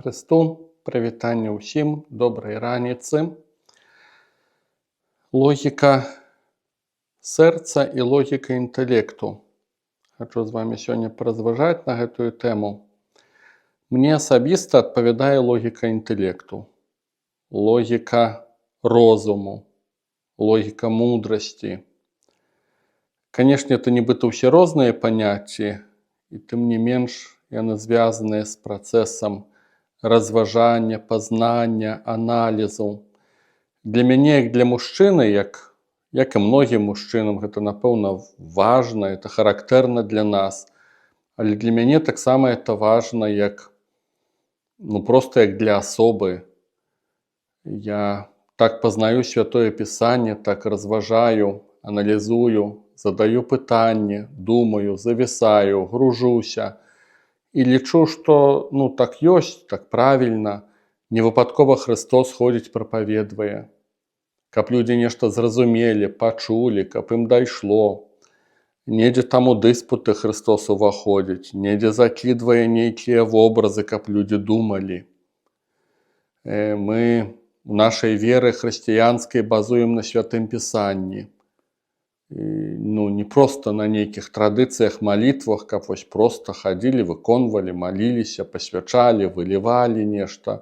Христу, прывітанне ўсім, добрай раніцы. Логіка сэрца і логіка інтэлекту. Хачу з вамі сёння паразважаць на гэтую тэму. Мне асабіста адпавядае логіка інтэлекту, логіка розуму, логіка мудрасці. Канешне, это нібыта ўсе розныя паняцці, і тым не менш яны звязаныя з працэсам разважання, пазнання, аналізу. Для мяне, як для мужчыны, як і многім мужчынам, гэта, напэўна, важна, это характэрна для нас. Але для мяне таксама это важна, проста як для асобы. Я так пазнаю Святое Пісанне, так разважаю, аналізую, задаю пытанні, думаю, завісаю, гружуся. І лічу, што так ёсць, так правільна. Не выпадкова Христос ходзіць, прапаведвае. Каб людзі нешта зразумелі, пачулі, каб ім дайшло. Недзе там у дыспуты Христос уваходзіць, недзе закідвае нейкія вобразы, каб людзі думалі. Мы у нашай веры хрысціянскай базуем на Святым Пісанні. Не проста на нейкіх традыцыях, малітвах, каб вось проста хадзілі, выконвалі, маліліся, пасвячалі, вылівалі нешта.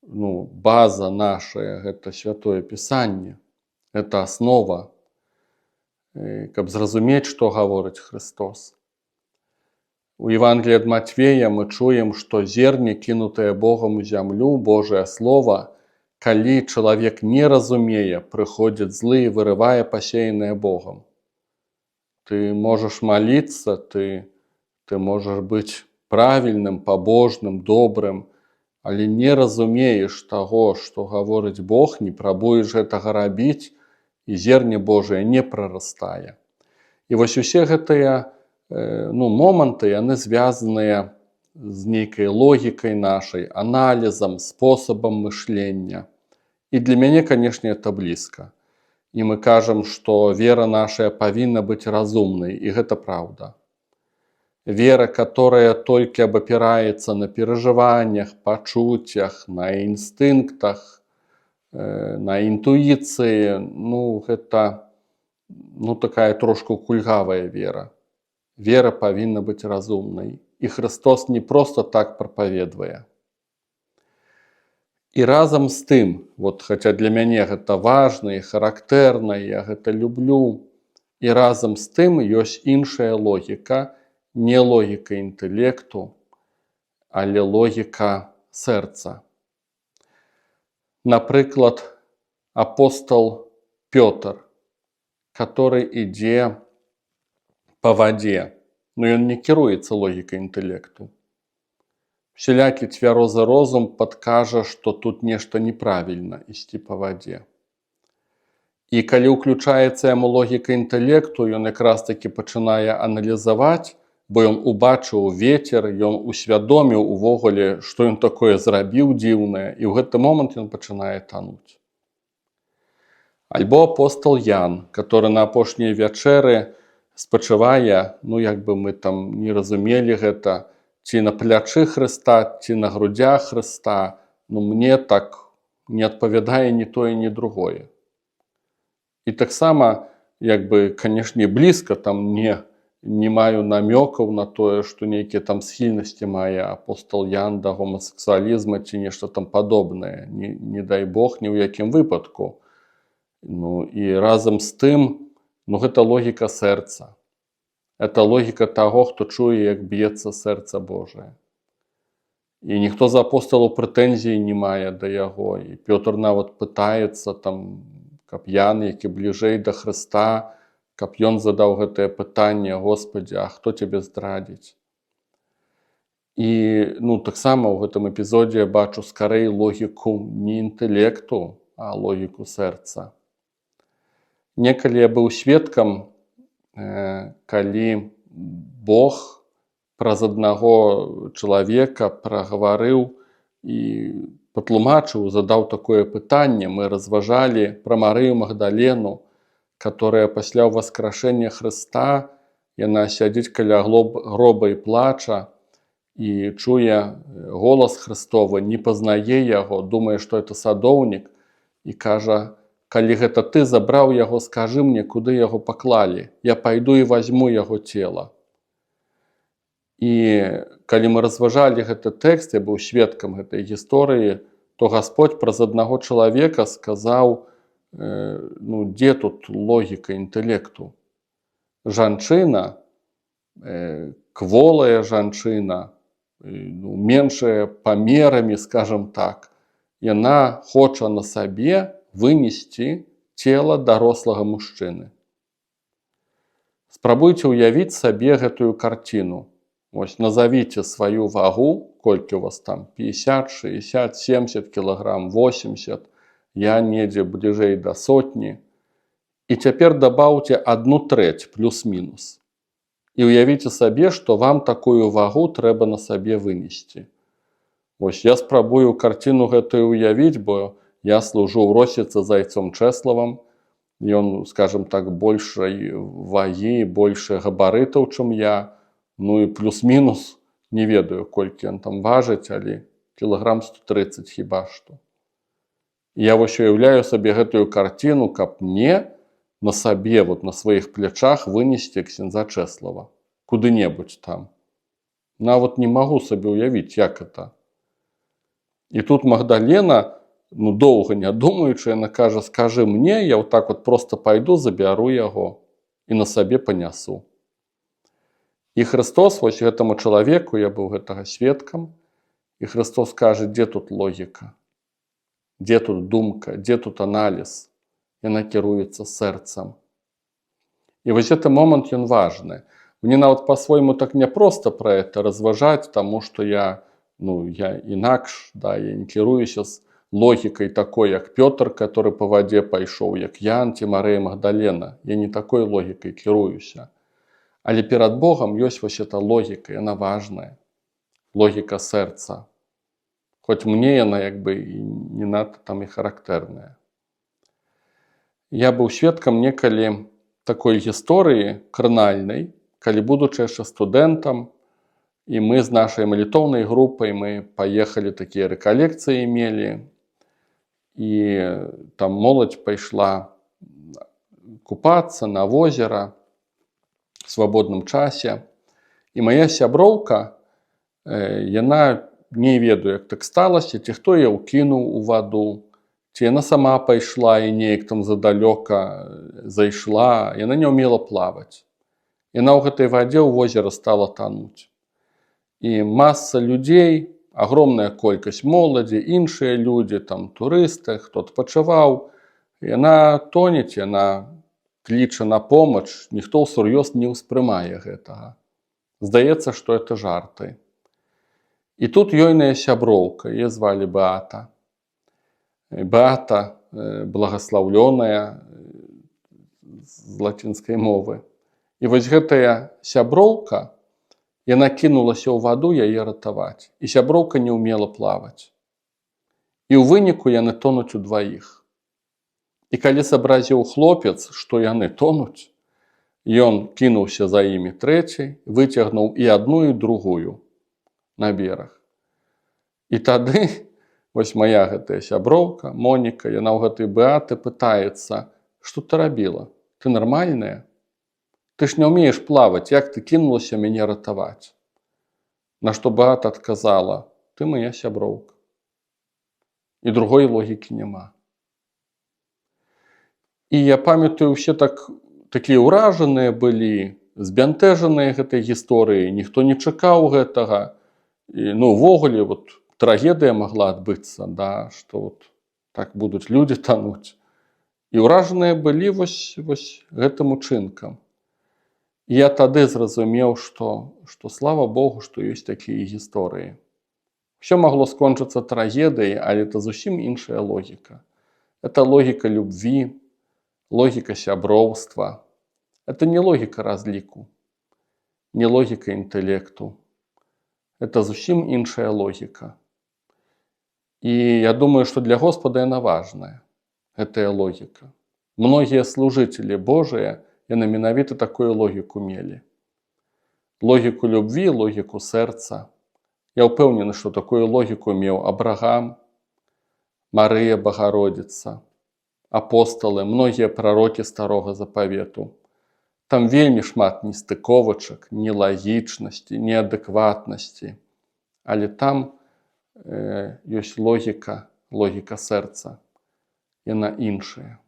База нашая, гэта Святое Пісанне. Гэта аснова, каб зразумець, што гаворыць Христос. У Евангеліі ад Матвея мы чуем, што зерне, кінутае Богам у зямлю, Божае Слова, калі чалавек не разумее, прыходзіць злы і вырывае пасеянае Богам. Ты можаш маліцца, ты можаш быць правільным, пабожным, добрым, але не разумееш таго, што гаворыць Бог, не прабуеш гэтага рабіць, і зерне Божае не прарастае. І вось усе гэтыя моманты, яны звязаныя з нейкай логікай нашай, аналізам, спосабам мышлення. І для мяне, канешне, это блізка. І мы кажам, што вера наша павінна быць разумнай, і гэта праўда. Вера, которая толькі абапіраецца на перажываннях, пачуццях, на інстынктах, на інтуіцыі, гэта такая трошку кульгавая вера. Вера павінна быць разумнай. І Христос не проста так прапаведвае. І разам з тым, хаця для мяне гэта важна і характэрна, я гэта люблю, і разам з тым ёсць іншая логіка, не логіка інтэлекту, але логіка сэрца. Напрыклад, апостол Пётр, который ідзе па вадзе, ён не кіруецца логікай інтэлекту. Усялякі цвярозы розум падкажа, што тут нешта неправільна ісці па вадзе. І калі ўключаецца яму логіка інтэлекту, ён якраз такі пачынае аналізаваць, бо ён убачыў вецер, ён усвядоміў увогуле, што ён такое зрабіў дзіўнае, і ў гэты момант ён пачынае тануць. Альбо апостол Ян, который на апошняй вячэры спачывае, мы там не разумелі гэта, ці на плячы Хрыста, ці на грудзях Хрыста, мне так не адпавядае ні тое, ні другое. І таксама, канешне, блізка там не маю намёкаў на тое, што нейкія там схільнасці мае апостол Ян да гомасексуалізма ці нешта там падобнае. Не дай Бог ні ў якім выпадку. І разам з тым, гэта логіка сэрца. Это логіка таго, хто чуе, як б'ецца сэрца Божае. І ніхто з апосталаў прэтэнзій не мае да яго. І Пётр нават пытаецца, каб Ян, які бліжэй да Хрыста, каб ён задаў гэтае пытанне: «Господі, а хто цябе здрадзіць?» І таксама ў гэтым эпізодзе я бачу скарэй логіку не інтэлекту, а логіку сэрца. Некалі я быў сведкам, калі Бог праз аднаго чалавека прагаварыў і патлумачыў, задаў такое пытанне. Мы разважалі пра Марыю Магдалену, которая пасля ўваскрашэння Хрыста, яна сядзіць каля гроба і плача, і чуе голас Христовы, не пазнае яго, думае, што это садоўнік, і кажа: «Калі гэта ты забраў яго, скажы мне, куды яго паклалі, я пайду і вазьму яго цела». І калі мы разважалі гэты тэкст, я быў сведкам гэтай гісторыі, то Гасподзь праз аднаго чалавека сказаў: дзе тут логіка інтэлекту? Жанчына, кволая жанчына, меншая памерамі, скажем так, яна хоча на сабе вынесці цела дарослага мужчыны. Спрабуйце ўявіць сабе гэтую карціну. Вось назавіце сваю вагу, колькі у вас там, 50, 60, 70 кілаграм, 80, я недзе бліжэй да сотні. І цяпер дабаўце 1/3 плюс-мінус. І ўявіце сабе, што вам такую вагу трэба на сабе вынесці. Вось я спрабую карціну гэтую ўявіць, бо я служу ў Росіцы з айцом Чэславам. Ён, скажем так, большай вагі, больше габарытаў, чым я. Ну і плюс-мінус, не ведаю, колькі ён там важыць, але кілаграм 130 хіба што. Я вось уяўляю сабе гэтую карціну, каб мне на сабе, вот на сваіх плячах вынесці ксяндза Чэслава. Куды-небудзь там. Нават не магу сабе ўявіць, як это. І тут Магдалена, доўга не думаючы, яна кажа: «Скажы мне, я вот так вот просто пайду, забяру яго і на сабе панясу». І Христос вось гэтаму чалавеку, я быў гэтага сведкам, і Христос кажа: дзе тут логіка? Дзе тут думка? Дзе тут аналіз? Яна кіруецца сэрцам. І вось гэты момант, ён важны. Мне нават па-свойму так няпроста пра это разважаць, таму што я інакш, я не кіруюся з логікай такой, як Пётр, который па вадзе пайшоў, як Ян ці Марыя Магдалена. Я не такой логікай кіруюся. Але перад Богам ёсць вось эта логіка, яна важная. Логіка сэрца. Хоць мне яна як бы і не надта там і характэрная. Я быў сведкам некалі такой гісторыі кранальнай, калі будучы яшчэ студэнтам, і мы з нашай малітоўнай групай мы паехалі, такія рэкалекцыі мелі, і там моладзь пайшла купацца на возера в свабодным часе. І моя сяброўка, яна не ведаю, як так сталася, ці хто яе ўкінуў у ваду, ці яна сама пайшла і неяк там задалёка зайшла, яна не ўмела плаваць. Яна ў гэтай вадзе ў возера стала тануць. І маса людзей, агромная колькасць моладзі, іншыя людзі, там турысты, хто адпачываў, яна тонець, яна кліча на помач, ніхто ўсур'ёз не ўспрымае гэтага. Здаецца, што это жарты. І тут ёйная сяброўка, яе звалі Беата. Беата, благаслаўлёная з лацінскай мовы. І вось гэтая сяброўка, яна кінулася ў ваду яе ратаваць. І сяброўка не ўмела плаваць. І ў выніку яны тонуць удваіх. І калі сабразіў хлопец, што яны тонуць, ён кінуўся за імі трэцяй, выцягнуў і адну, і другую на бераг. І тады вось моя гэтая сяброўка, Моніка, яна ў гэтай Беаты пытаецца: «Што ты рабіла? Ты нармальная? Ты ж не ўмееш плаваць, як ты кінулася мяне ратаваць?» На што Беата адказала: «Ты моя сяброўка. І другой логікі няма». І я памятаю, усе такія ўражаныя былі, збянтэжаныя гэтай гісторыяй, ніхто не чакаў гэтага. І, увогуле, трагедыя магла адбыцца, што так будуць людзі тануць. І ўражаныя былі вось гэтым учынкам. І я тады зразумеў, што слава Богу, што ёсць такія гісторыі. Усё магло скончыцца трагедыяй, але это зусім іншая логіка. Это логіка любві, логіка сяброўства. Это не логіка разліку, не логіка інтэлекту. Это зусім іншая логіка. І я думаю, што для Господа яна важная, гэтая логіка. Многія служыцелі Божыя, яны менавіта такую логіку мелі. Логіку любві, логіку сэрца. Я ўпэўнены, што такую логіку меў Абрагам, Марыя Багародзіца, апосталы, многія прарокі старога запавету. Там вельмі шмат нестыковачак, нелагічнасці, неадэкватнасці. Але там ёсць логіка сэрца. Яна іншая.